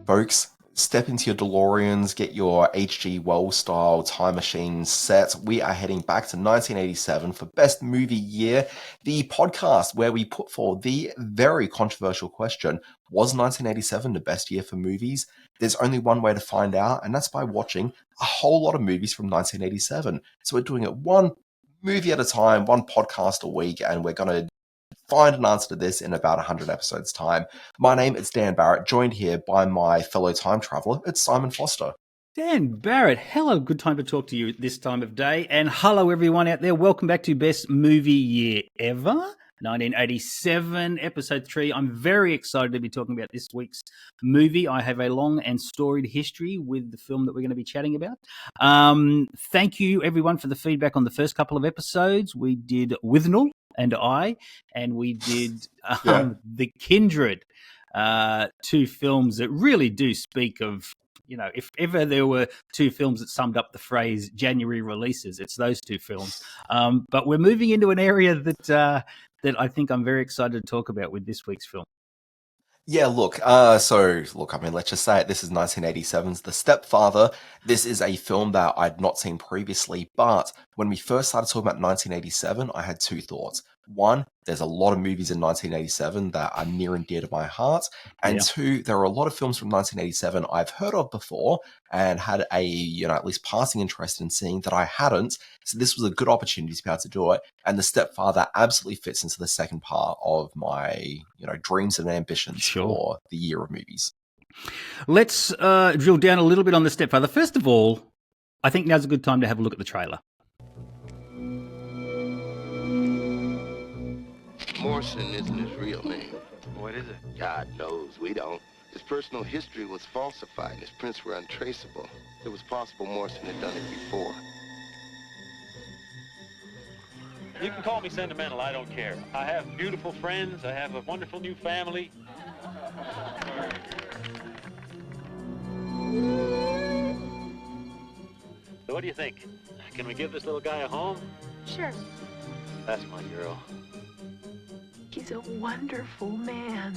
Folks, step into your DeLoreans, get your H.G. Wells style time machine set. We are heading back to 1987 for Best Movie Year, the podcast where we put forward the very controversial question, was 1987 the best year for movies? There's only one way to find out, and that's by watching a whole lot of movies from 1987. So we're doing it one movie at a time, one podcast a week, and we're going to find an answer to this in about 100 episodes' time. My name is Dan Barrett, joined here by my fellow time traveler. It's Simon Foster. Dan Barrett, hello. Good time to talk to you this time of day. And hello, everyone out there. Welcome back to Best Movie Year Ever, 1987, Episode 3. I'm very excited to be talking about this week's movie. I have a long and storied history with the film that we're going to be chatting about. Thank you, everyone, for the feedback on the first couple of episodes. We did Withnell and we did The Kindred, two films that really do speak of, you know, if ever there were two films that summed up the phrase January releases, it's those two films. But we're moving into an area that I think I'm very excited to talk about with this week's film. Yeah, look, let's just say it. This is 1987's The Stepfather. This is a film that I'd not seen previously, but when we first started talking about 1987, I had two thoughts. One, there's a lot of movies in 1987 that are near and dear to my heart. And two, there are a lot of films from 1987 I've heard of before and had a, at least passing interest in seeing that I hadn't. So this was a good opportunity to be able to do it. And The Stepfather absolutely fits into the second part of my, dreams and ambitions for the year of movies. Let's drill down a little bit on The Stepfather. First of all, I think now's a good time to have a look at the trailer. Morrison isn't his real name. What is it? God knows, we don't. His personal history was falsified and his prints were untraceable. It was possible Morrison had done it before. You can call me sentimental, I don't care. I have beautiful friends, I have a wonderful new family. So what do you think? Can we give this little guy a home? Sure. That's my girl. He's a wonderful man,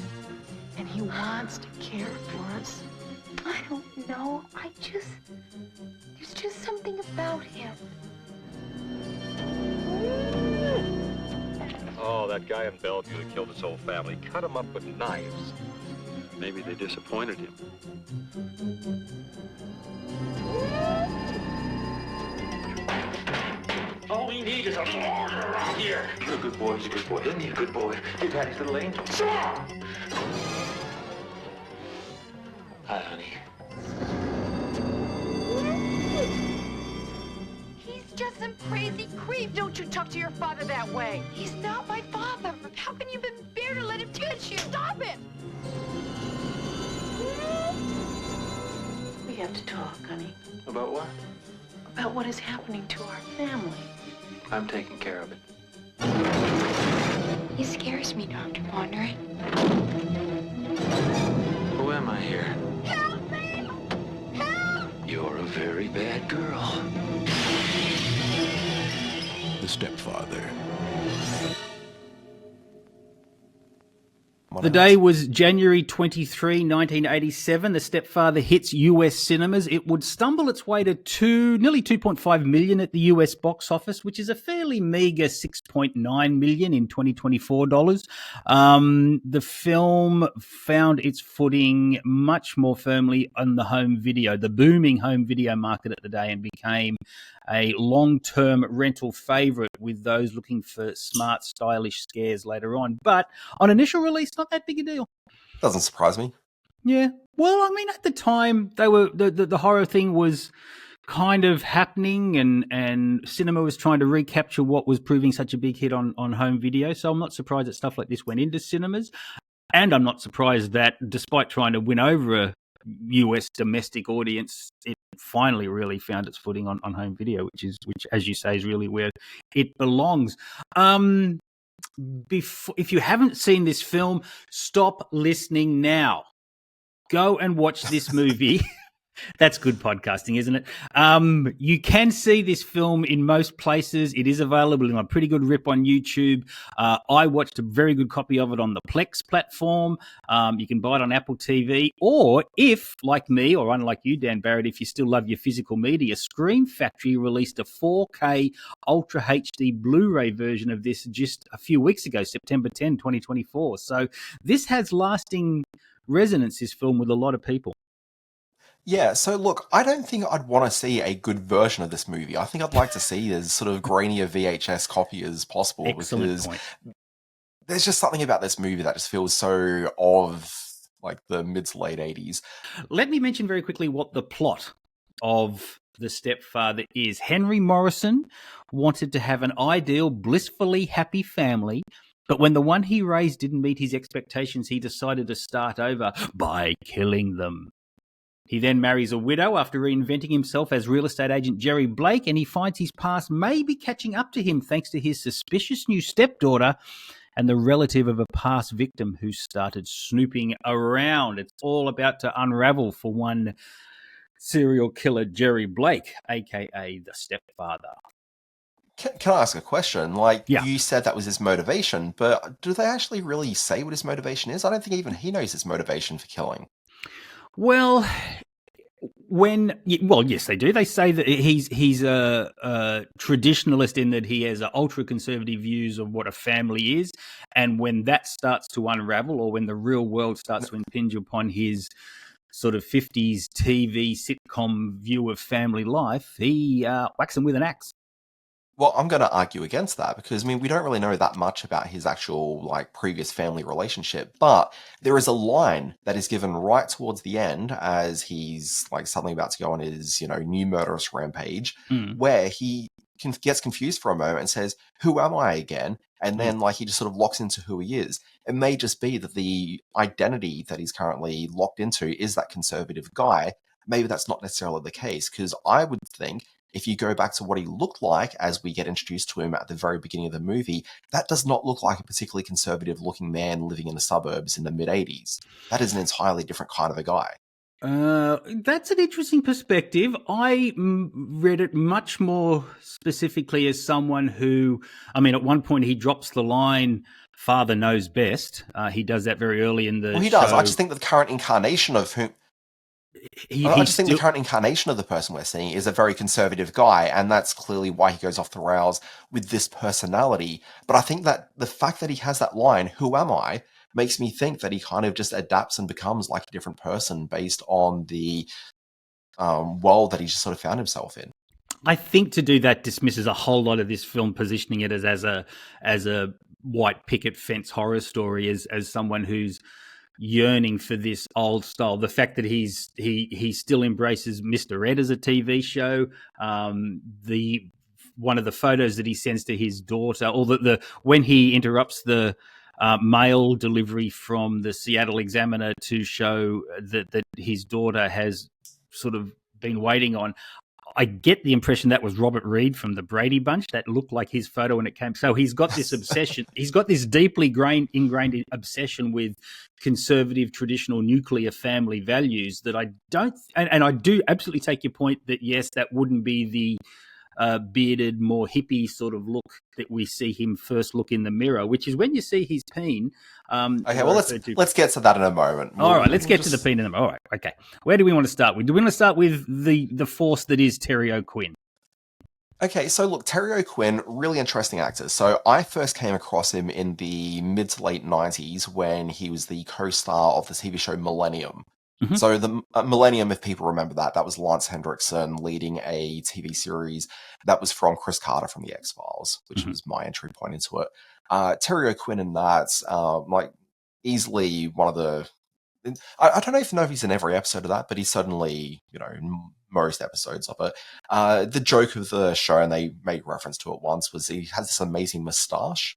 and he wants to care for us. I don't know. There's just something about him. Oh, that guy in Bellevue that killed his whole family. Cut him up with knives. Maybe they disappointed him. All we need is a lawyer around here. You're a good boy. He's a good boy. Isn't he a good boy? Your daddy's little angel. Sure! Hi, honey. He's just some crazy creep. Don't you talk to your father that way. He's not my father. How can you even bear to let him touch you? Stop it! We have to talk, honey. About what? About what is happening to our family. I'm taking care of it. He scares me, Dr. Pondering. Who am I here? Help me! Help! You're a very bad girl. The Stepfather. The day was January 23, 1987. The Stepfather hits US cinemas. It would stumble its way to nearly 2.5 million at the US box office, which is a fairly meager 6.9 million in 2024 dollars. The film found its footing much more firmly on the home video, the booming home video market at the day, and became a long-term rental favourite with those looking for smart, stylish scares later on. But on initial release, not that big a deal. Doesn't surprise me. Yeah. Well, I mean, at the time, they were the horror thing was kind of happening, and cinema was trying to recapture what was proving such a big hit on home video. So I'm not surprised that stuff like this went into cinemas. And I'm not surprised that despite trying to win over a US domestic audience, it finally really found its footing on home video, which as you say is really where it belongs. If you haven't seen this film, stop listening now. Go and watch this movie. That's good podcasting, isn't it? You can see this film in most places. It is available in a pretty good rip on YouTube. I watched a very good copy of it on the Plex platform. You can buy it on Apple TV. Or if, like me, or unlike you, Dan Barrett, if you still love your physical media, Scream Factory released a 4K Ultra HD Blu-ray version of this just a few weeks ago, September 10, 2024. So this has lasting resonance, this film, with a lot of people. Yeah, so look, I don't think I'd want to see a good version of this movie. I think I'd like to see as sort of grainy a VHS copy as possible Excellent because point. there's just something about this movie that just feels so of like the mid to late 80s. Let me mention very quickly what the plot of The Stepfather is. Henry Morrison wanted to have an ideal, blissfully happy family, but when the one he raised didn't meet his expectations, he decided to start over by killing them. He then marries a widow after reinventing himself as real estate agent Jerry Blake, and he finds his past may be catching up to him thanks to his suspicious new stepdaughter and the relative of a past victim who started snooping around. It's all about to unravel for one serial killer, Jerry Blake, a.k.a. the Stepfather. Can I ask a question? Like, Yeah. you said that was his motivation, but do they actually really say what his motivation is? I don't think even he knows his motivation for killing. Well, yes, they do. They say that he's a traditionalist in that he has ultra conservative views of what a family is, and when that starts to unravel, or when the real world starts to impinge upon his sort of 50s TV sitcom view of family life, he whacks him with an axe. Well, I'm going to argue against that because, I mean, we don't really know that much about his actual, like, previous family relationship, but there is a line that is given right towards the end as he's, like, suddenly about to go on his, new murderous rampage, where he gets confused for a moment and says, "Who am I again?" And then, like, he just sort of locks into who he is. It may just be that the identity that he's currently locked into is that conservative guy. Maybe that's not necessarily the case, because I would think if you go back to what he looked like as we get introduced to him at the very beginning of the movie, that does not look like a particularly conservative looking man living in the suburbs in the mid 80s. That is an entirely different kind of a guy. That's an interesting perspective. I read it much more specifically as someone who, I mean, at one point he drops the line, "Father knows best." He does that very early in the Well, he show. does. I just think that the current incarnation of whom... I just think the current incarnation of the person we're seeing is a very conservative guy, and that's clearly why he goes off the rails with this personality. But I think that the fact that he has that line, "Who am I?" makes me think that he kind of just adapts and becomes like a different person based on the world that he just sort of found himself in. I think to do that dismisses a whole lot of this film, positioning it as a white picket fence horror story, as someone who's yearning for this old style. The fact that he still embraces Mr. Ed as a TV show, one of the photos that he sends to his daughter, or the when he interrupts the mail delivery from the Seattle Examiner to show that his daughter has sort of been waiting on. I get the impression that was Robert Reed from the Brady Bunch. That looked like his photo when it came. So he's got this obsession. He's got this deeply ingrained obsession with conservative, traditional nuclear family values that I don't. And I do absolutely take your point that, yes, that wouldn't be the bearded, more hippie sort of look that we see him first look in the mirror, which is when you see his peen. Okay, well, let's get to that in a moment. All right, let's get to the peen in a moment. All right, okay. Where do we want to start with? Do we want to start with the force that is Terry O'Quinn? Okay, so look, Terry O'Quinn, really interesting actor. So I first came across him in the mid to late 90s when he was the co-star of the TV show Millennium. Mm-hmm. So the Millennium, if people remember that was Lance Hendrickson leading a TV series that was from Chris Carter from the X-Files, which was my entry point into it. Terry O'Quinn in that, like easily one of the... I don't even know if he's in every episode of that, but he's certainly, in most episodes of it. The joke of the show, and they made reference to it once, was he has this amazing moustache.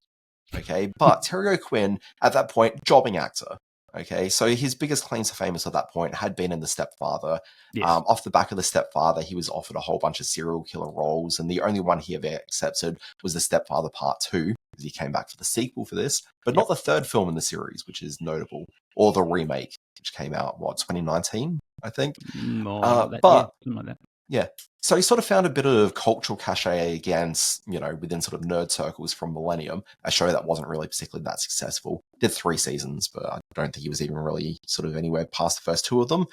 Okay, but Terry O'Quinn, at that point, jobbing actor. Okay, so his biggest claims to fame at that point had been in The Stepfather. Yes. Off the back of The Stepfather, he was offered a whole bunch of serial killer roles, and the only one he ever accepted was The Stepfather Part 2, because he came back for the sequel for this, but not the third film in the series, which is notable, or the remake, which came out, 2019? I think. Something like that. Yeah. So he sort of found a bit of cultural cachet against, within sort of nerd circles from Millennium, a show that wasn't really particularly that successful. Did 3 seasons, but I don't think he was even really sort of anywhere past the first 2 of them.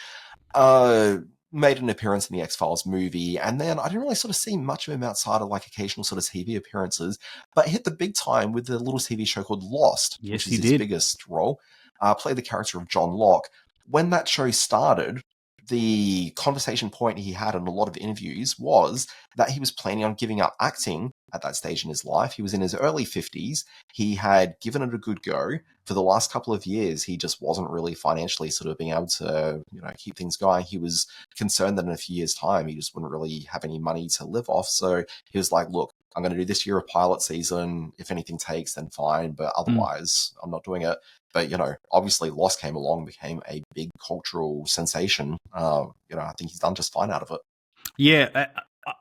Made an appearance in the X-Files movie, and then I didn't really sort of see much of him outside of like occasional sort of TV appearances, but hit the big time with the little TV show called Lost, Yes, which he is his did. biggest role. Played the character of John Locke. When that show started, the conversation point he had in a lot of interviews was that he was planning on giving up acting at that stage in his life. He was in his early 50s. He had given it a good go. For the last couple of years, he just wasn't really financially sort of being able to, keep things going. He was concerned that in a few years' time, he just wouldn't really have any money to live off. So he was like, look, I'm going to do this year of pilot season. If anything takes, then fine. But otherwise, I'm not doing it. But, obviously Lost came along, became a big cultural sensation. I think he's done just fine out of it. Yeah,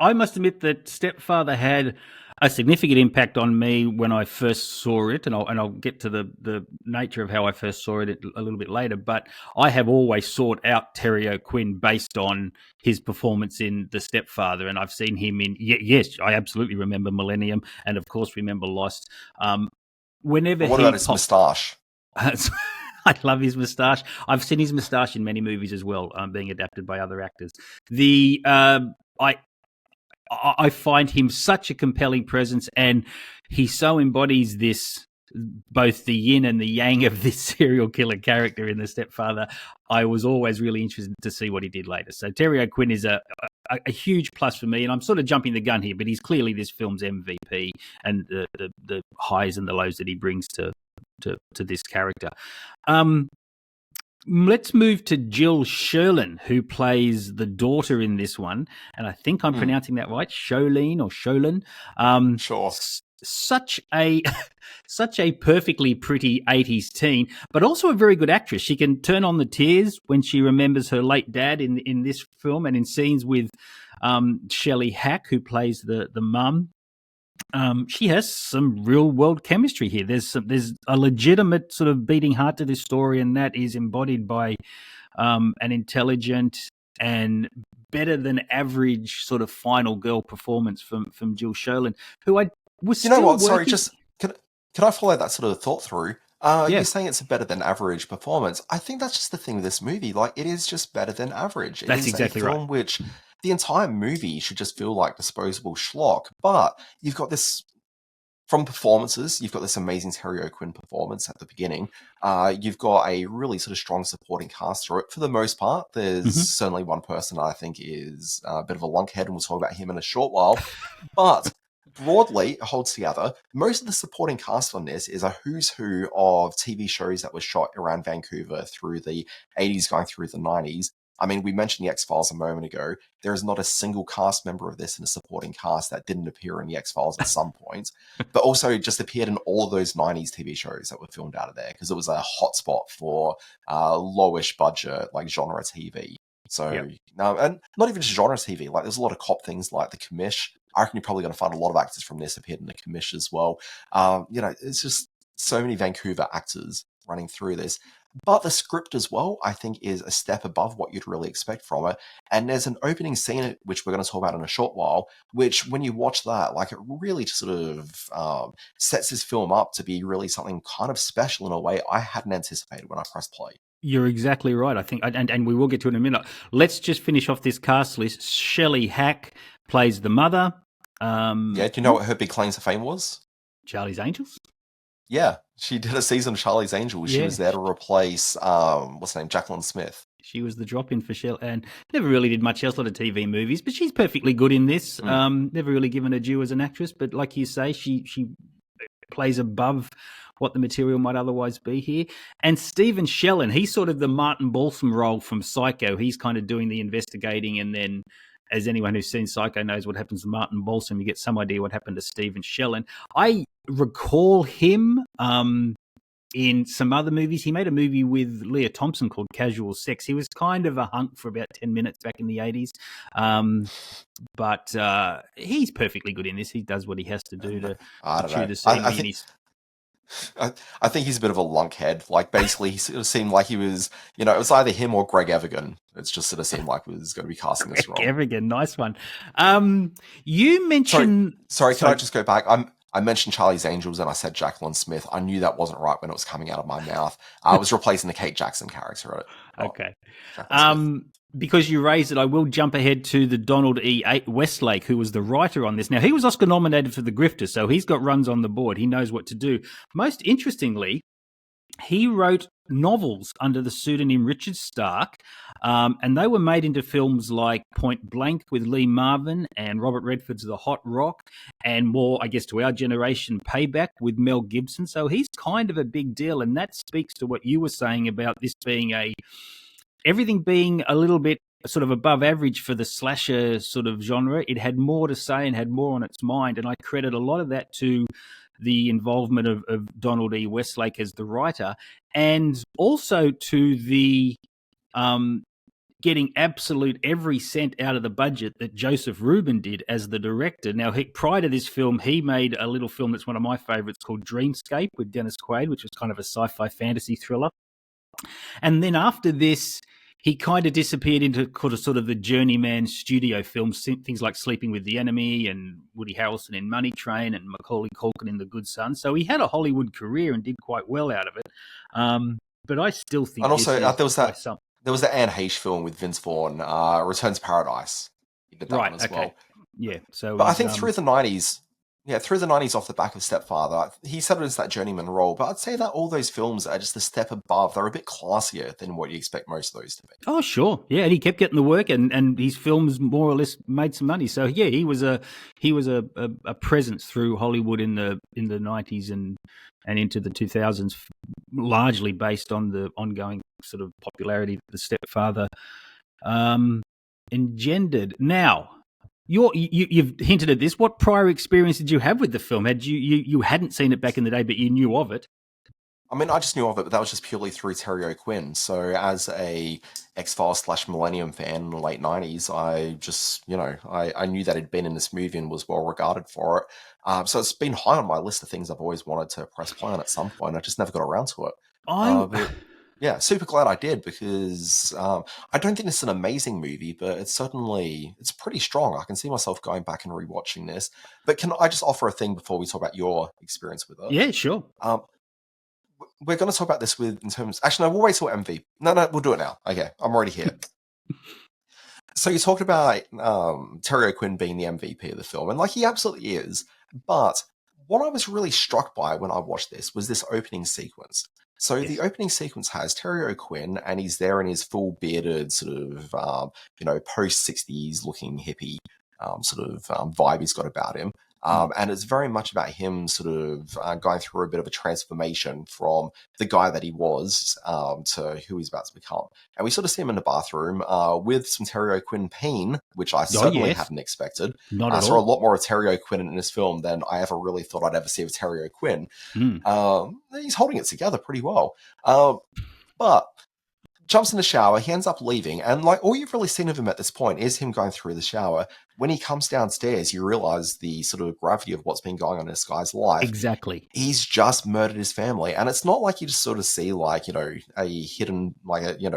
I must admit that Stepfather had a significant impact on me when I first saw it, and I'll get to the nature of how I first saw it a little bit later. But I have always sought out Terry O'Quinn based on his performance in The Stepfather, and I've seen him in yes, I absolutely remember Millennium, and of course remember Lost. Whenever what about his moustache? I love his moustache. I've seen his moustache in many movies as well, being adapted by other actors. I find him such a compelling presence, and he so embodies this, both the yin and the yang of this serial killer character in The Stepfather. I was always really interested to see what he did later. So Terry O'Quinn is a huge plus for me, and I'm sort of jumping the gun here, but he's clearly this film's MVP, and the highs and the lows that he brings to this character. Let's move to Jill Sherlin, who plays the daughter in this one, and I think I'm pronouncing that right, Sholene or Sholin. Sure. Such a perfectly pretty 80s teen, but also a very good actress. She can turn on the tears when she remembers her late dad in this film, and in scenes with Shelley Hack, who plays the mum. She has some real world chemistry here. There's a legitimate sort of beating heart to this story, and that is embodied by an intelligent and better than average sort of final girl performance from Jill Sherlin, who I was. You know what? Sorry, just can I follow that sort of thought through? Yeah. You're saying it's a better than average performance. I think that's just the thing with this movie. Like, it is just better than average. It That's is exactly a film right. which the entire movie should just feel like disposable schlock. But you've got this, from performances, you've got this amazing Terry O'Quinn performance at the beginning. You've got a really sort of strong supporting cast through it. For the most part, there's certainly one person I think is a bit of a lunkhead, and we'll talk about him in a short while. But broadly, it holds together. Most of the supporting cast on this is a who's who of TV shows that were shot around Vancouver through the 80s going through the 90s. I mean, we mentioned the X-Files a moment ago. There is not a single cast member of this in a supporting cast that didn't appear in the X-Files at some point, but also just appeared in all of those 90s TV shows that were filmed out of there, because it was a hotspot for lowish budget, like genre TV. So, and not even just genre TV, like there's a lot of cop things like The Commish. I reckon you're probably going to find a lot of actors from this appeared in The Commish as well. It's just so many Vancouver actors running through this. But the script as well, I think, is a step above what you'd really expect from it. And there's an opening scene, which we're going to talk about in a short while, which when you watch that, like, it really just sort of sets this film up to be really something kind of special in a way I hadn't anticipated when I pressed play. You're exactly right, I think, and we will get to it in a minute. Let's just finish off this cast list. Shelley Hack plays the mother. Do you know what her big claim to fame was? Charlie's Angels? Yeah, she did a season of Charlie's Angels. She was there to replace, what's her name, Jacqueline Smith. She was the drop-in for Shell, and never really did much else, a lot of TV movies, but she's perfectly good in this. Never really given her due as an actress, but like you say, she plays above what the material might otherwise be here. And Stephen Shellin, he's sort of the Martin Balsam role from Psycho. He's kind of doing the investigating, and then, as anyone who's seen Psycho knows what happens to Martin Balsam, you get some idea what happened to Stephen Shellin. I recall him in some other movies. He made a movie with Leah Thompson called Casual Sex. He was kind of a hunk for about 10 minutes back in the 80s. But he's perfectly good in this. He does what he has to do to chew the scenery. I think he's a bit of a lunkhead. Like, basically, he sort of seemed like he was, it was either him or Greg Evigan. It's just sort of seemed like he was going to be casting this role. Evigan, nice one. You Sorry, mentioned... can I just go back? I mentioned Charlie's Angels and I said Jacqueline Smith. I knew that wasn't right when it was coming out of my mouth. I was replacing the Kate Jackson character. Okay. Because you raised it, I will jump ahead to the Donald E. Westlake, who was the writer on this. Now, he was Oscar nominated for The Grifter, so he's got runs on the board. He knows what to do. Most interestingly, he wrote novels under the pseudonym Richard Stark, and they were made into films like Point Blank with Lee Marvin and Robert Redford's The Hot Rock, and more, I guess, to our generation, Payback with Mel Gibson. So he's kind of a big deal, and that speaks to what you were saying about this being everything being a little bit sort of above average for the slasher sort of genre. It had more to say and had more on its mind, and I credit a lot of that to the involvement of Donald E. Westlake as the writer, and also to the getting absolute every cent out of the budget that Joseph Rubin did as the director. Now, prior to this film, he made a little film that's one of my favorites called Dreamscape with Dennis Quaid, which was kind of a sci-fi fantasy thriller. And then after this, he kind of disappeared into sort of the journeyman studio films, things like Sleeping with the Enemy and Woody Harrelson in Money Train and Macaulay Culkin in The Good Son. So he had a Hollywood career and did quite well out of it. But I still think... And also, there was the Anne Heche film with Vince Vaughn, Returns to Paradise. He did that one as well. Yeah. So, but I think through the 90s, off the back of Stepfather, he settled into that journeyman role. But I'd say that all those films are just a step above. They're a bit classier than what you expect most of those to be. Oh, sure. Yeah, and he kept getting the work, and his films more or less made some money. So yeah, he was a presence through Hollywood in the 90s and into the 2000s, largely based on the ongoing sort of popularity that the Stepfather engendered. Now, you've hinted at this. What prior experience did you have with the film? Had you hadn't seen it back in the day, but you knew of it? I mean, I just knew of it, but that was just purely through Terry O'Quinn. So as a X-Files / Millennium fan in the late 90s, I just, I knew that he'd been in this movie and was well regarded for it. So it's been high on my list of things I've always wanted to press play on at some point. I just never got around to it. But yeah, super glad I did, because I don't think it's an amazing movie, but it's pretty strong. I can see myself going back and rewatching this. But can I just offer a thing before we talk about your experience with it? Yeah, sure. We're going to talk about this in terms... Actually, no, we'll wait till MV. No, we'll do it now. Okay, I'm already here. So you talked about Terry O'Quinn being the MVP of the film, and he absolutely is. But what I was really struck by when I watched this was this opening sequence. So the opening sequence has Terry O'Quinn, and he's there in his full bearded sort of, post-60s looking hippie vibe he's got about him. And it's very much about him sort of going through a bit of a transformation from the guy that he was to who he's about to become. And we sort of see him in the bathroom with some Terry O'Quinn pain, which I certainly hadn't expected. Not at all. I saw a lot more of Terry O'Quinn in this film than I ever really thought I'd ever see of Terry O'Quinn. He's holding it together pretty well. But jumps in the shower, he ends up leaving, and all you've really seen of him at this point is him going through the shower. When he comes downstairs, you realize the sort of gravity of what's been going on in this guy's life. Exactly. He's just murdered his family, and it's not like you just sort of see a hidden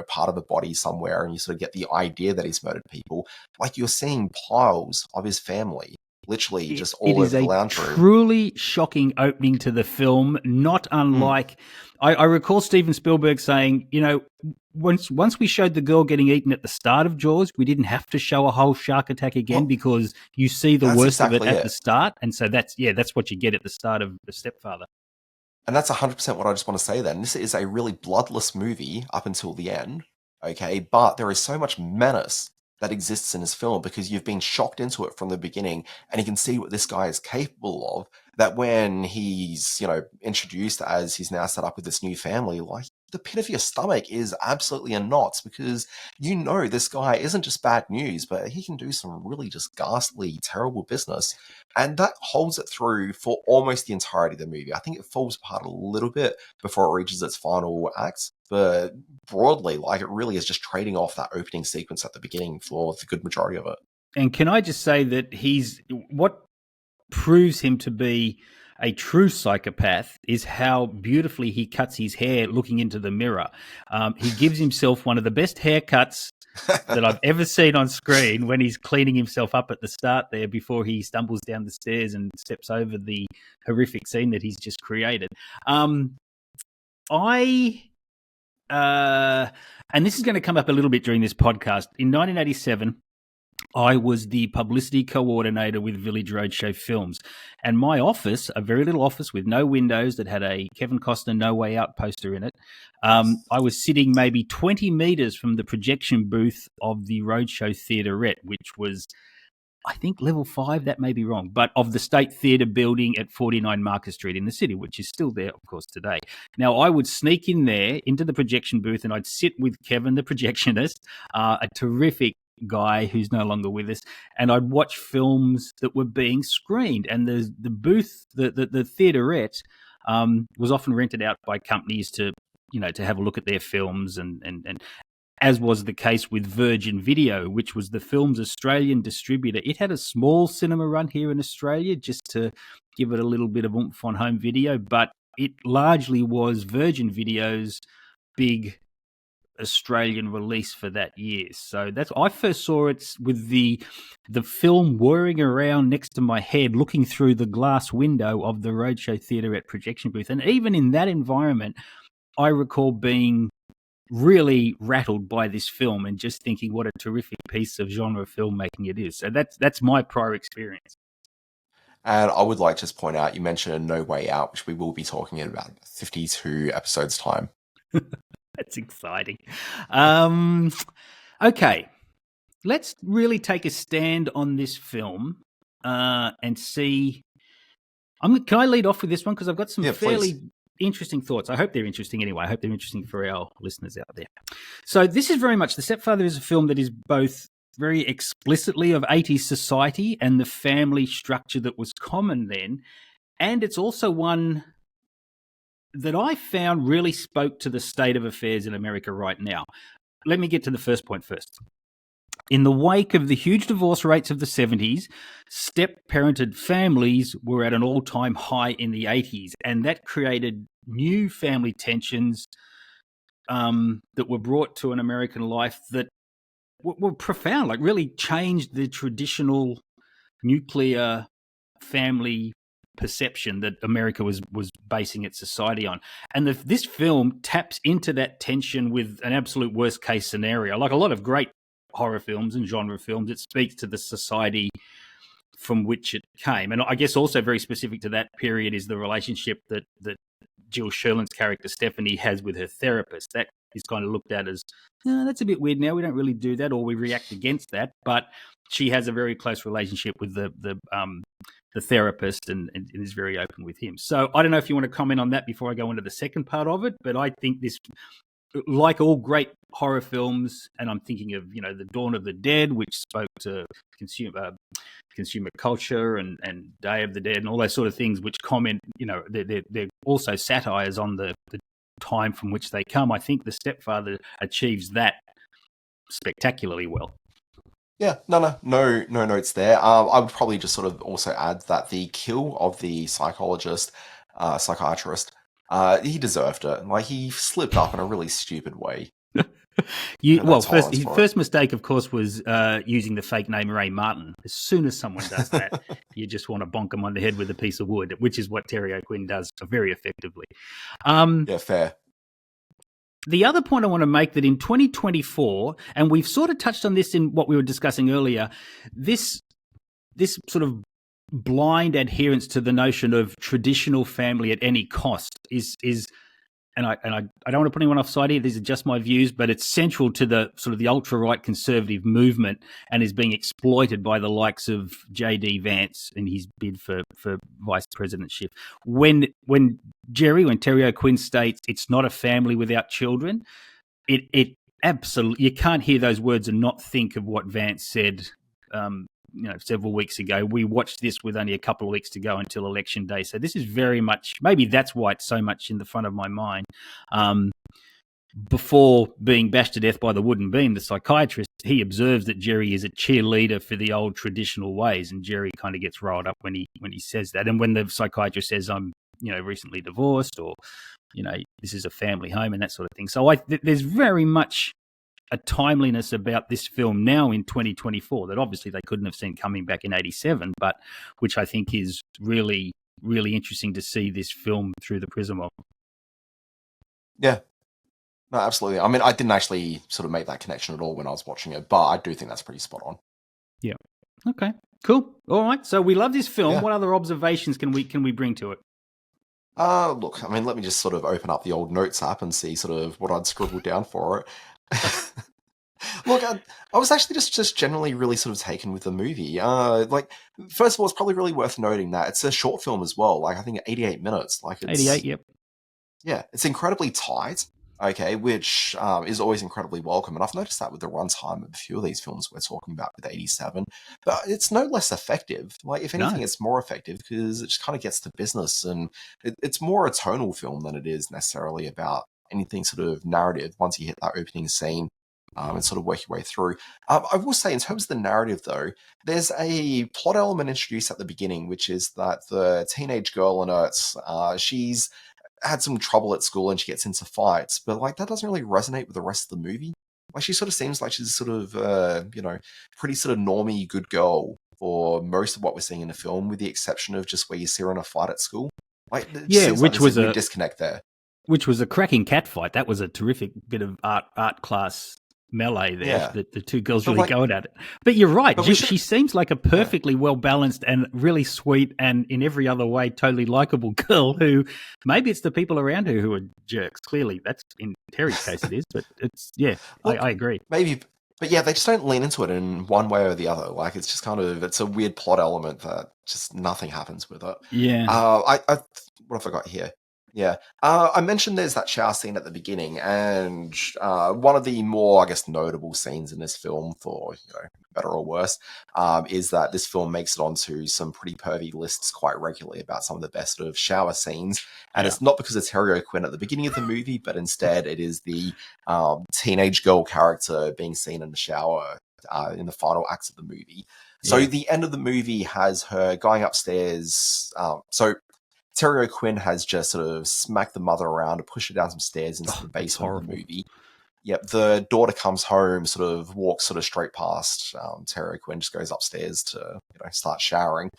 part of a body somewhere, and you sort of get the idea that he's murdered people. You're seeing piles of his family. Literally just all over the lounge room. It is a truly shocking opening to the film, not unlike... I recall Steven Spielberg saying, once we showed the girl getting eaten at the start of Jaws, we didn't have to show a whole shark attack again, because you see the worst of it at the start. And so that's what you get at the start of The Stepfather. And that's 100% what I just want to say then. This is a really bloodless movie up until the end, okay? But there is so much menace that exists in his film because you've been shocked into it from the beginning, and you can see what this guy is capable of, that when he's, introduced as he's now set up with this new family, the pit of your stomach is absolutely in knots, because this guy isn't just bad news, but he can do some really just ghastly, terrible business. And that holds it through for almost the entirety of the movie. I think it falls apart a little bit before it reaches its final act, but broadly, it really is just trading off that opening sequence at the beginning for the good majority of it. And can I just say that what proves him to be a true psychopath is how beautifully he cuts his hair looking into the mirror. He gives himself one of the best haircuts that I've ever seen on screen when he's cleaning himself up at the start there before he stumbles down the stairs and steps over the horrific scene that he's just created. And this is going to come up a little bit during this podcast. In 1987, I was the publicity coordinator with Village Roadshow Films. And my office, a very little office with no windows that had a Kevin Costner No Way Out poster in it, I was sitting maybe 20 meters from the projection booth of the Roadshow Theaterette, which was, I think, level 5, that may be wrong, but of the State Theatre building at 49 Market Street in the city, which is still there, of course, today. Now, I would sneak in there into the projection booth and I'd sit with Kevin, the projectionist, a terrific guy who's no longer with us, and I'd watch films that were being screened. And the booth, the theaterette, was often rented out by companies to have a look at their films, and as was the case with Virgin Video, which was the film's Australian distributor. It had a small cinema run here in Australia just to give it a little bit of oomph on home video, but it largely was Virgin Video's big Australian release for that year. So I first saw it with the film whirring around next to my head, looking through the glass window of the Roadshow Theaterette projection booth. And even in that environment, I recall being really rattled by this film and just thinking what a terrific piece of genre filmmaking it is. So that's my prior experience. And I would like to just point out, you mentioned No Way Out, which we will be talking in about 52 episodes' time. That's exciting. Okay, let's really take a stand on this film and see. Can I lead off with this one? Because I've got some fairly interesting thoughts. I hope they're interesting anyway. I hope they're interesting for our listeners out there. So this is very much, The Stepfather is a film that is both very explicitly of 80s society and the family structure that was common then. And it's also one that I found really spoke to the state of affairs in America right now. Let me get to the first point first. In the wake of the huge divorce rates of the 70s, step-parented families were at an all-time high in the 80s, and that created new family tensions that were brought to an American life that were profound, like really changed the traditional nuclear family perception that America was basing its society on. And this film taps into that tension with an absolute worst case scenario. Like a lot of great horror films and genre films, it speaks to the society from which it came. And I guess also very specific to that period is the relationship that Jill Sherlin's character Stephanie has with her therapist. That is kind of looked at as, that's a bit weird now, we don't really do that, or we react against that. But she has a very close relationship with the therapist and is very open with him. So I don't know if you want to comment on that before I go into the second part of it, but I think this, like all great horror films, and I'm thinking of, The Dawn of the Dead, which spoke to consumer culture, and Day of the Dead and all those sort of things, which comment, they're also satires on the time from which they come. I think The Stepfather achieves that spectacularly well. Yeah, no notes there. I would probably just sort of also add that the kill of the psychiatrist, he deserved it. Like, he slipped up in a really stupid way. His first mistake, of course, was using the fake name Ray Martin. As soon as someone does that, you just want to bonk them on the head with a piece of wood, which is what Terry O'Quinn does very effectively. Yeah, fair. The other point I want to make, that in 2024, and we've sort of touched on this in what we were discussing earlier, this sort of blind adherence to the notion of traditional family at any cost is and I don't want to put anyone offside here, these are just my views, but it's central to the sort of the ultra-right conservative movement and is being exploited by the likes of J.D. Vance in his bid for vice presidentship. When Terry O'Quinn states it's not a family without children, it absolutely, you can't hear those words and not think of what Vance said several weeks ago. We watched this with only a couple of weeks to go until Election Day. So this is very much, maybe that's why it's so much in the front of my mind. before being bashed to death by the wooden beam, the psychiatrist, he observes that Jerry is a cheerleader for the old traditional ways, and Jerry kind of gets riled up when he says that. And when the psychiatrist says, "I'm recently divorced," or this is a family home and that sort of thing. So there's very much a timeliness about this film now in 2024 that obviously they couldn't have seen coming back in 87, but which I think is really, really interesting to see this film through the prism of. Yeah. No, absolutely. I mean, I didn't actually sort of make that connection at all when I was watching it, but I do think that's pretty spot on. Yeah. Okay. Cool. All right. So we love this film. Yeah. What other observations can we bring to it? Look, I mean, let me just sort of open up the old notes app and see sort of what I'd scribbled down for it. Look, I was actually just generally really sort of taken with the movie. First of all, it's probably really worth noting that it's a short film as well. Like, I think 88 minutes. Like, it's 88, yep. Yeah, it's incredibly tight. Okay, which is always incredibly welcome. And I've noticed that with the runtime of a few of these films we're talking about with 87. But it's no less effective. Like, if anything, it's more effective because it just kind of gets to business. And it's more a tonal film than it is necessarily about anything sort of narrative once you hit that opening scene and sort of work your way through. I will say, in terms of the narrative, though, there's a plot element introduced at the beginning, which is that the teenage girl in it, she's had some trouble at school and she gets into fights, but like that doesn't really resonate with the rest of the movie. Like, she sort of seems like she's sort of pretty sort of normie good girl for most of what we're seeing in the film, with the exception of just where you see her in a fight at school. Like, which was a disconnect there. Which was a cracking cat fight. That was a terrific bit of art class melee there. Yeah. The two girls really going at it. But you're right. She seems like a perfectly well-balanced and really sweet and in every other way totally likable girl who maybe it's the people around her who are jerks. Clearly, that's in Terry's case it is. But it's, look, I agree. Maybe. But yeah, they just don't lean into it in one way or the other. Like, it's just kind of, it's a weird plot element that just nothing happens with it. Yeah. What have I got here? Yeah. I mentioned there's that shower scene at the beginning, and one of the more, I guess, notable scenes in this film, for better or worse, is that this film makes it onto some pretty pervy lists quite regularly about some of the best of shower scenes. And it's not because it's Terry O'Quinn at the beginning of the movie, but instead it is the teenage girl character being seen in the shower in the final acts of the movie. So the end of the movie has her going upstairs. Terry O'Quinn has just sort of smacked the mother around and pushed her down some stairs into the basement of the movie. Yep, the daughter comes home, sort of walks sort of straight past Terry O'Quinn, just goes upstairs to start showering.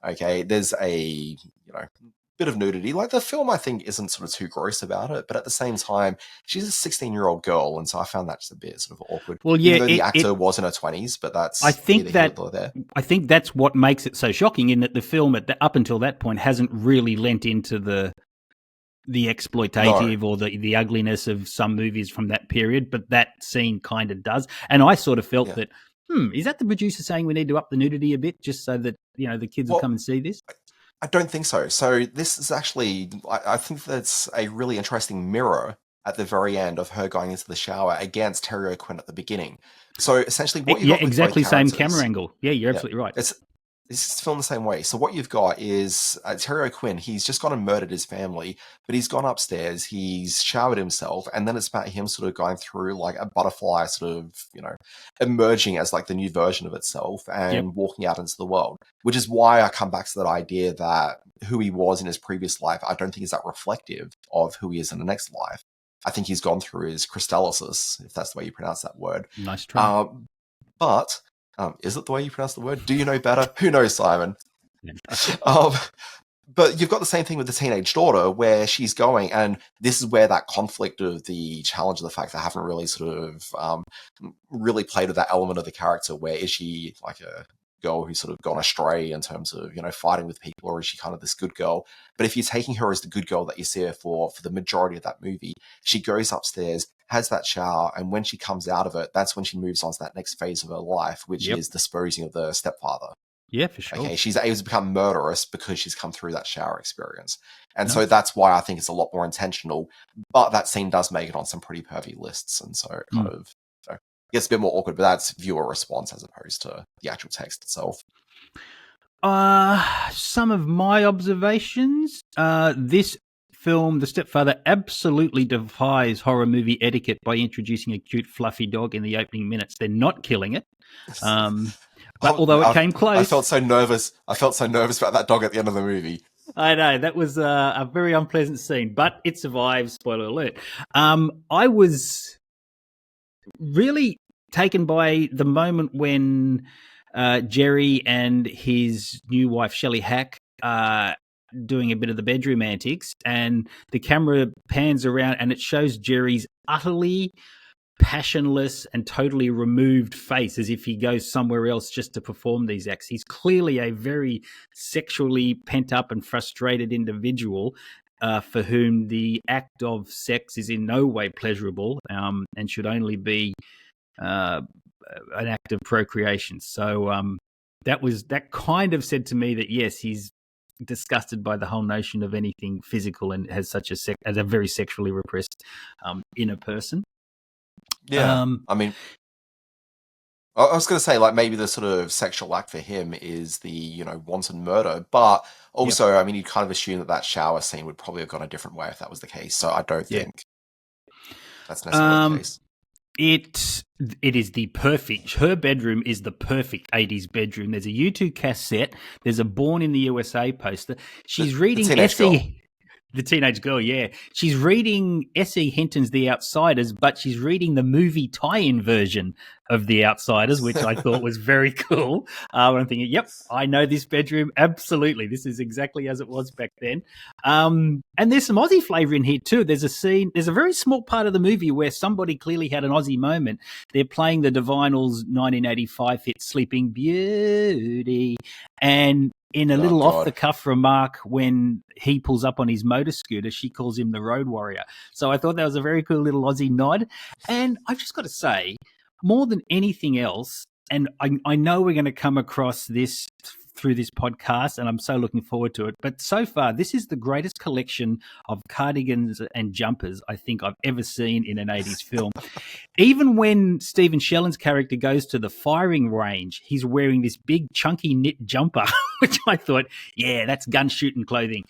Okay, there's a bit of nudity. Like, the film, I think, isn't sort of too gross about it, but at the same time, she's a 16-year-old girl, and so I found that just a bit sort of awkward. Well, yeah, even though the actor was in her 20s, but that's I think that's what makes it so shocking, in that the film up until that point hasn't really lent into the exploitative or the ugliness of some movies from that period, but that scene kind of does. And I sort of felt that, is that the producer saying we need to up the nudity a bit just so that the kids will come and see this? I don't think so. So this is actually, I think that's a really interesting mirror at the very end of her going into the shower against Terry O'Quinn at the beginning. So essentially what you've got exactly same camera angle. Yeah, you're absolutely right. It's filmed the same way. So what you've got is Terry O'Quinn, he's just gone and murdered his family, but he's gone upstairs, he's showered himself, and then it's about him sort of going through like a butterfly sort of, emerging as like the new version of itself and walking out into the world, which is why I come back to that idea that who he was in his previous life, I don't think is that reflective of who he is in the next life. I think he's gone through his crystallysis, if that's the way you pronounce that word. Nice try. But is it the way you pronounce the word? Do you know better? Who knows, Simon? But you've got the same thing with the teenage daughter, where she's going, and this is where that conflict of the challenge of the fact that I haven't really sort of really played with that element of the character, where is she like a girl who's sort of gone astray in terms of, fighting with people, or is she kind of this good girl? But if you're taking her as the good girl that you see her for the majority of that movie, she goes upstairs, has that shower, and when she comes out of it, that's when she moves on to that next phase of her life, which is disposing of the stepfather. Yeah, for sure. Okay, she's able to become murderous because she's come through that shower experience. And so that's why I think it's a lot more intentional, but that scene does make it on some pretty pervy lists, and so it kind of gets a bit more awkward, but that's viewer response as opposed to the actual text itself. Some of my observations, this film, The Stepfather, absolutely defies horror movie etiquette by introducing a cute, fluffy dog in the opening minutes. They're not killing it. But although it came close. I felt so nervous. I felt so nervous about that dog at the end of the movie. I know, that was a very unpleasant scene, but it survives, spoiler alert. I was really taken by the moment when Jerry and his new wife, Shelley Hack, doing a bit of the bedroom antics, and the camera pans around and it shows Jerry's utterly passionless and totally removed face, as if he goes somewhere else just to perform these acts. He's clearly a very sexually pent up and frustrated individual for whom the act of sex is in no way pleasurable and should only be an act of procreation. So that kind of said to me that yes, he's disgusted by the whole notion of anything physical and has such as a very sexually repressed inner person. Yeah, I mean, I was going to say, like, maybe the sort of sexual act for him is the, wanton murder, but also, I mean, you kind of assume that shower scene would probably have gone a different way if that was the case. So I don't think that's necessarily the case. It is the perfect. Her bedroom is the perfect 80s bedroom. There's a U2 cassette. There's a Born in the USA poster. She's reading Essie. The teenage girl, yeah. She's reading S.E. Hinton's The Outsiders, but she's reading the movie tie-in version of The Outsiders, which I thought was very cool. I'm thinking, yep, I know this bedroom. Absolutely. This is exactly as it was back then. And there's some Aussie flavour in here too. There's a very small part of the movie where somebody clearly had an Aussie moment. They're playing the Divinals' 1985 hit Sleeping Beauty, and in a little off-the-cuff remark when he pulls up on his motor scooter, she calls him the Road Warrior. So I thought that was a very cool little Aussie nod. And I've just got to say, more than anything else, and I know we're going to come across this through this podcast, and I'm so looking forward to it, but so far, this is the greatest collection of cardigans and jumpers I think I've ever seen in an 80s film. Even when Stephen Shellen's character goes to the firing range, he's wearing this big chunky knit jumper, which I thought, yeah, that's gun shooting clothing.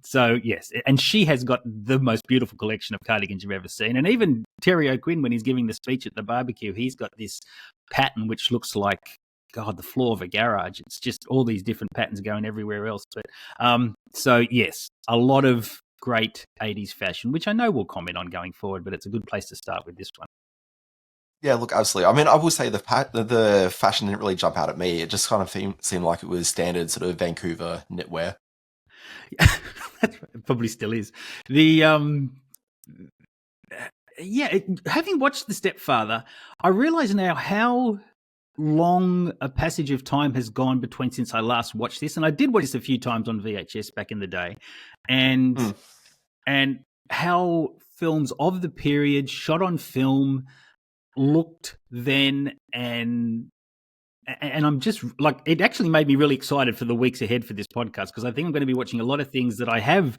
So yes, and she has got the most beautiful collection of cardigans you've ever seen. And even Terry O'Quinn, when he's giving the speech at the barbecue, he's got this pattern which looks like, God, the floor of a garage. It's just all these different patterns going everywhere else. But so yes, a lot of great 80s fashion, which I know we'll comment on going forward, but it's a good place to start with this one. Yeah, look, absolutely. I mean, I will say the fashion didn't really jump out at me. It just kind of seemed like it was standard sort of Vancouver knitwear. It probably still is. Having watched The Stepfather, I realise now how long a passage of time has gone between since I last watched this, and I did watch this a few times on VHS back in the day, and how films of the period shot on film looked then, and I'm just like, it actually made me really excited for the weeks ahead for this podcast, because I think I'm going to be watching a lot of things that I have,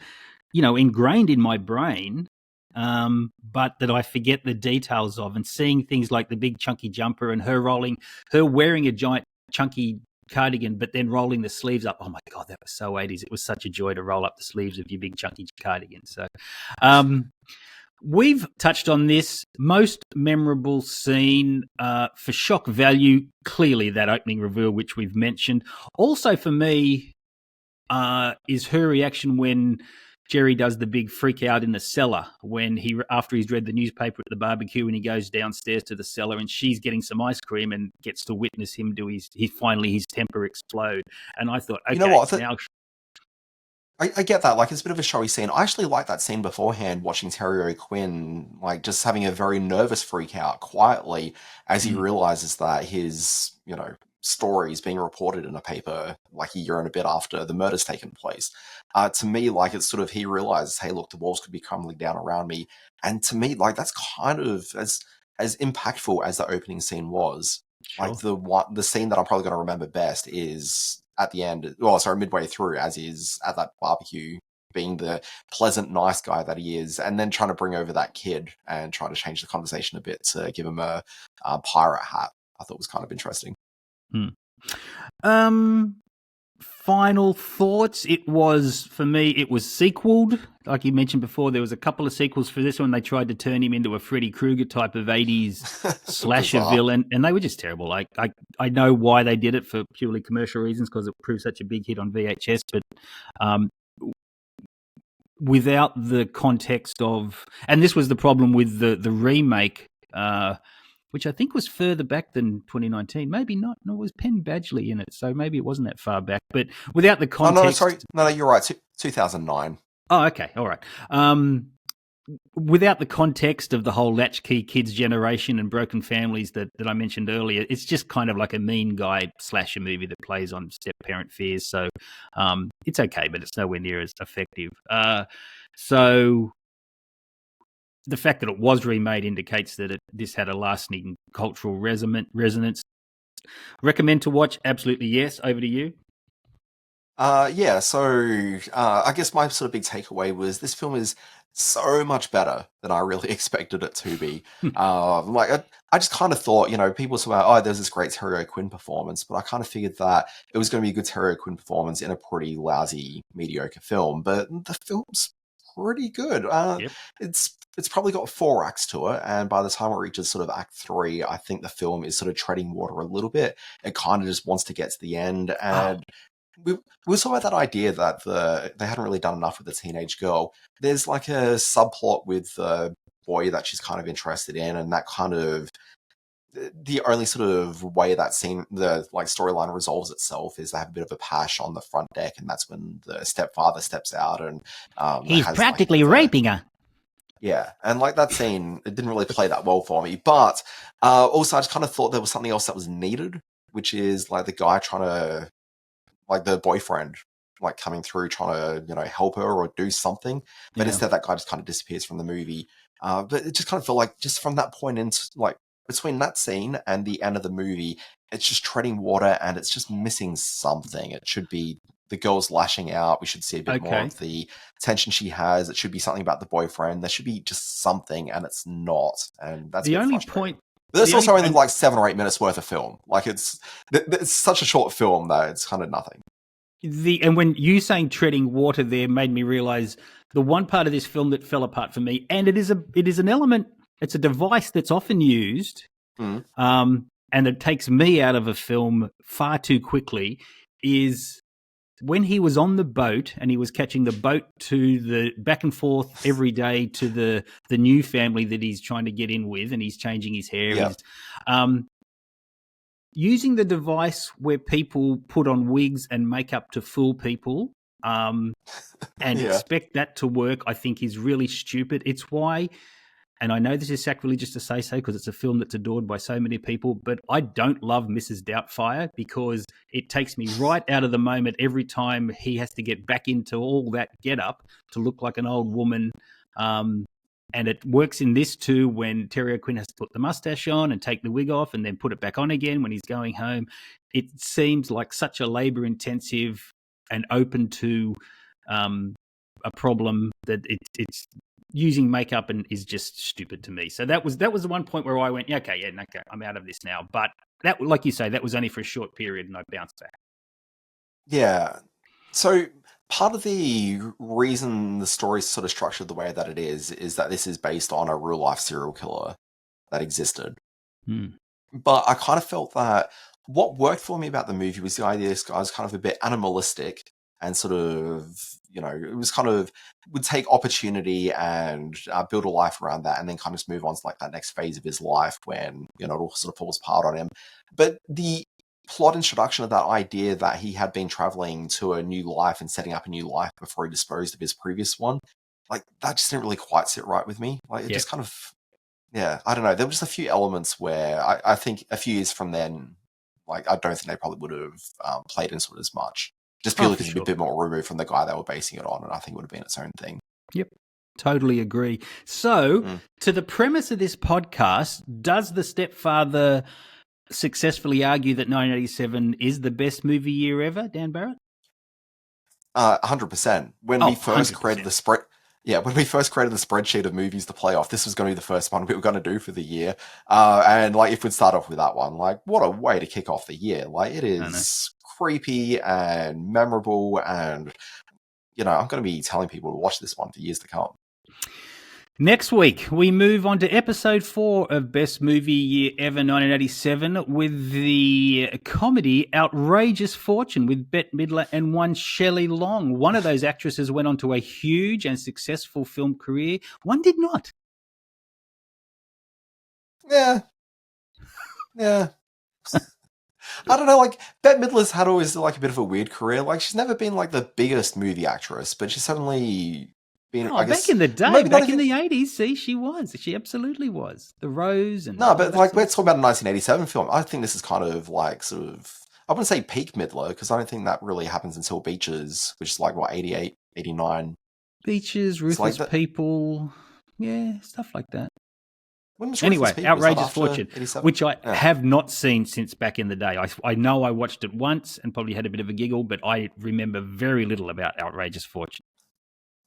ingrained in my brain, but that I forget the details of, and seeing things like the big chunky jumper and her wearing a giant chunky cardigan, but then rolling the sleeves up. Oh my God, that was so 80s. It was such a joy to roll up the sleeves of your big chunky cardigan. So, we've touched on this most memorable scene for shock value. Clearly that opening reveal, which we've mentioned. Also for me, is her reaction when Jerry does the big freak out in the cellar after he's read the newspaper at the barbecue, and he goes downstairs to the cellar and she's getting some ice cream and gets to witness him do his temper explode. And I thought, okay, you know what? now I get that. Like, it's a bit of a showy scene. I actually like that scene beforehand, watching Terry O'Quinn, like, just having a very nervous freak out quietly as he realizes that his, story is being reported in a paper like a year and a bit after the murder's taken place. To me, like, it's sort of, he realizes, hey, look, the walls could be crumbling down around me. And to me, like, that's kind of as impactful as the opening scene was. Sure. Like, the scene that I'm probably going to remember best is at the end, midway through, as is at that barbecue, being the pleasant, nice guy that he is, and then trying to bring over that kid and try to change the conversation a bit to give him a pirate hat. I thought was kind of interesting. final thoughts. It was, for me, it was sequeled. Like you mentioned before, there was a couple of sequels for this one. They tried to turn him into a Freddy Krueger type of 80s slasher villain, and they were just terrible. Like I know why they did it, for purely commercial reasons, because it proved such a big hit on VHS, but without the context of, and this was the problem with the remake, which I think was further back than 2019. Maybe not. No, it was Penn Badgley in it, so maybe it wasn't that far back. But without the context... No, sorry. No, you're right. 2009. Oh, okay. All right. Without the context of the whole latchkey kids generation and broken families that I mentioned earlier, it's just kind of like a mean guy slasher movie that plays on step-parent fears. So it's okay, but it's nowhere near as effective. So the fact that it was remade indicates that this had a lasting cultural resonance. Recommend to watch? Absolutely yes. Over to you. Yeah, so I guess my sort of big takeaway was this film is so much better than I really expected it to be. I just kind of thought, people say, oh, there's this great Terry O'Quinn performance, but I kind of figured that it was going to be a good Terry O'Quinn performance in a pretty lousy, mediocre film. But the film's pretty good. Yep. It's probably got 4 acts to it, and by the time it reaches sort of Act 3, I think the film is sort of treading water a little bit. It kind of just wants to get to the end, and we were talking about that idea that they hadn't really done enough with the teenage girl. There's like a subplot with the boy that she's kind of interested in, and that kind of the only sort of way that scene, the like storyline resolves itself, is they have a bit of a pash on the front deck, and that's when the stepfather steps out and he's practically raping her. Yeah, and like that scene, it didn't really play that well for me. But also, I just kind of thought there was something else that was needed, which is like the guy trying to, like the boyfriend, like coming through trying to, help her or do something. But instead, that guy just kind of disappears from the movie. But it just kind of felt like just from that point into, like, between that scene and the end of the movie, it's just treading water and it's just missing something. It should be the girl's lashing out. We should see a bit more of the tension she has. It should be something about the boyfriend. There should be just something, and it's not. And that's the only point. But there's also only like 7 or 8 minutes worth of film. Like it's such a short film that it's kind of nothing. And when you saying treading water there made me realize the one part of this film that fell apart for me, and it is an element. It's a device that's often used, and it takes me out of a film far too quickly, is when he was on the boat and he was catching the boat to the back and forth every day to the new family that he's trying to get in with, and he's changing his hair. Yeah. Using the device where people put on wigs and makeup to fool people and expect that to work, I think is really stupid. It's why, and I know this is sacrilegious to say so because it's a film that's adored by so many people, but I don't love Mrs. Doubtfire because it takes me right out of the moment every time he has to get back into all that get-up to look like an old woman. And it works in this too when Terry O'Quinn has to put the mustache on and take the wig off and then put it back on again when he's going home. It seems like such a labour-intensive and open to a problem that it's using makeup and is just stupid to me. So that was the one point where I went, okay, I'm out of this now. But that, like you say, that was only for a short period and I bounced back. Yeah. So part of the reason the story's sort of structured the way that it is that this is based on a real life serial killer that existed. But I kind of felt that what worked for me about the movie was the idea this guy was kind of a bit animalistic and sort of, it was kind of, would take opportunity and build a life around that and then kind of just move on to like that next phase of his life when, it all sort of falls apart on him. But the plot introduction of that idea that he had been traveling to a new life and setting up a new life before he disposed of his previous one, like that just didn't really quite sit right with me. Like it just kind of, I don't know. There were just a few elements where I think a few years from then, like I don't think they probably would have played into it as much. Just purely because it'd be a bit more removed from the guy they were basing it on, and I think it would have been its own thing. Yep, totally agree. So, to the premise of this podcast, does The Stepfather successfully argue that 1987 is the best movie year ever, Dan Barrett? 100%. When we first 100%. created the spread, Yeah, when we first created the spreadsheet of movies to play off, this was going to be the first one we were going to do for the year. And like, if we'd start off with that one, like, what a way to kick off the year! Like, it I know. is creepy and memorable, and I'm going to be telling people to watch this one for years to come. Next week, we move on to episode 4 of Best Movie Year Ever 1987 with the comedy Outrageous Fortune with Bette Midler and one Shelley Long. One of those actresses went on to a huge and successful film career. One did not. Yeah. I don't know, like, Bette Midler's had always like a bit of a weird career. Like, she's never been like the biggest movie actress, but she's suddenly been. Oh, I guess, back in the day, maybe not back in even- the 80s, see, she was. She absolutely was. The Rose and... No, but like, we're talking about a 1987 film. I think this is kind of like sort of. I wouldn't say peak Midler, because I don't think that really happens until Beaches, which is like, what, 88, 89. Beaches, Ruthless People, yeah, stuff like that. Anyway, Outrageous Fortune, 87? which I have not seen since back in the day. I know I watched it once and probably had a bit of a giggle, but I remember very little about Outrageous Fortune.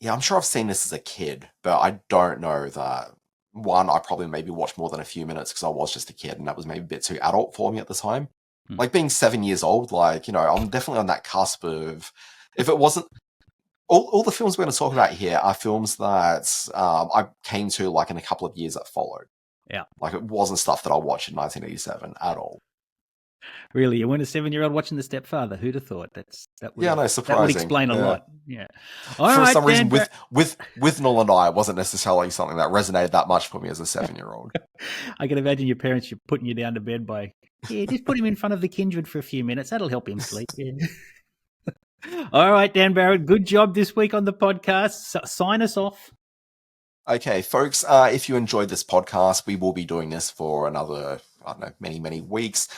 Yeah, I'm sure I've seen this as a kid, but I don't know that. One, I probably maybe watched more than a few minutes because I was just a kid, and that was maybe a bit too adult for me at the time. Like, being 7 years old, like, I'm definitely on that cusp of, if it wasn't, all the films we're going to talk about here are films that I came to like in a couple of years that followed. Yeah. Like, it wasn't stuff that I watched in 1987 at all. Really, you weren't a 7-year-old watching The Stepfather. Who'd have thought? That would surprising. explain a lot. Yeah. For some reason, with Noel and I, it wasn't necessarily something that resonated that much for me as a 7-year-old. I can imagine your parents putting you down to bed by, just put him in front of the Kindred for a few minutes. That'll help him sleep. Yeah. All right, Dan Barrett, good job this week on the podcast. Sign us off. Okay, folks, if you enjoyed this podcast, we will be doing this for another, I don't know, many, many weeks.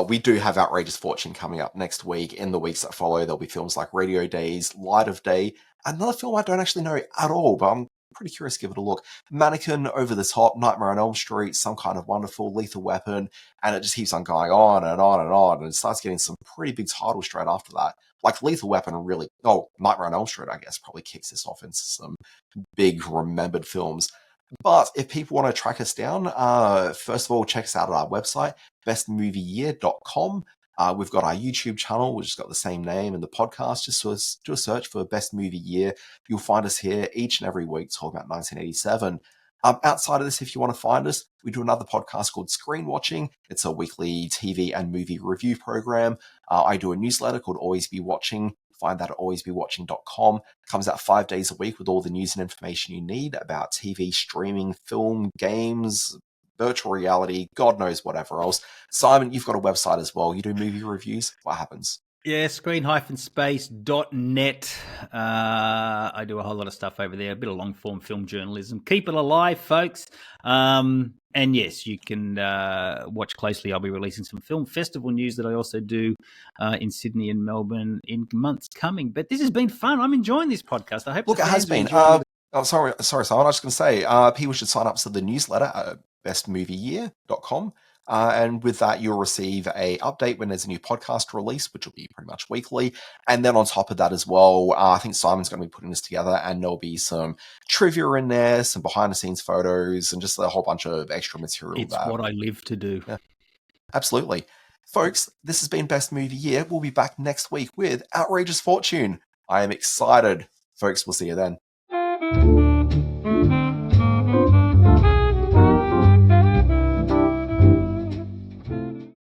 We do have Outrageous Fortune coming up next week. In the weeks that follow, there'll be films like Radio Days, Light of Day, another film I don't actually know at all, but I'm pretty curious to give it a look. Mannequin, Over the Top, Nightmare on Elm Street, Some Kind of Wonderful, Lethal Weapon, and it just keeps on going on and on and on, and it starts getting some pretty big titles straight after that. Like, Lethal Weapon really... Oh, Nightmare on Elm Street, I guess, probably kicks this off into some big remembered films. But if people want to track us down, first of all, check us out at our website, bestmovieyear.com. We've got our YouTube channel, which has got the same name, and the podcast. Just do a search for Best Movie Year. You'll find us here each and every week talking about 1987. Outside of this, if you want to find us, we do another podcast called Screen Watching. It's a weekly TV and movie review program. I do a newsletter called Always Be Watching. Find that at alwaysbewatching.com. It comes out 5 days a week with all the news and information you need about TV, streaming, film, games, virtual reality, God knows whatever else. Simon, you've got a website as well. You do movie reviews. What happens? Yeah, screen-space.net. I do a whole lot of stuff over there, a bit of long-form film journalism. Keep it alive, folks. And yes, you can watch closely. I'll be releasing some film festival news that I also do in Sydney and Melbourne in months coming. But this has been fun. I'm enjoying this podcast. I hope. Look, it has been. Sorry, Simon. I was just going to say, people should sign up to the newsletter at bestmovieyear.com. And with that, you'll receive a update when there's a new podcast release, which will be pretty much weekly. And then on top of that as well, I think Simon's going to be putting this together, and there'll be some trivia in there, some behind-the-scenes photos, and just a whole bunch of extra material. It's what I live to do. Yeah, absolutely. Folks, this has been Best Movie Year. We'll be back next week with Outrageous Fortune. I am excited. Folks, we'll see you then.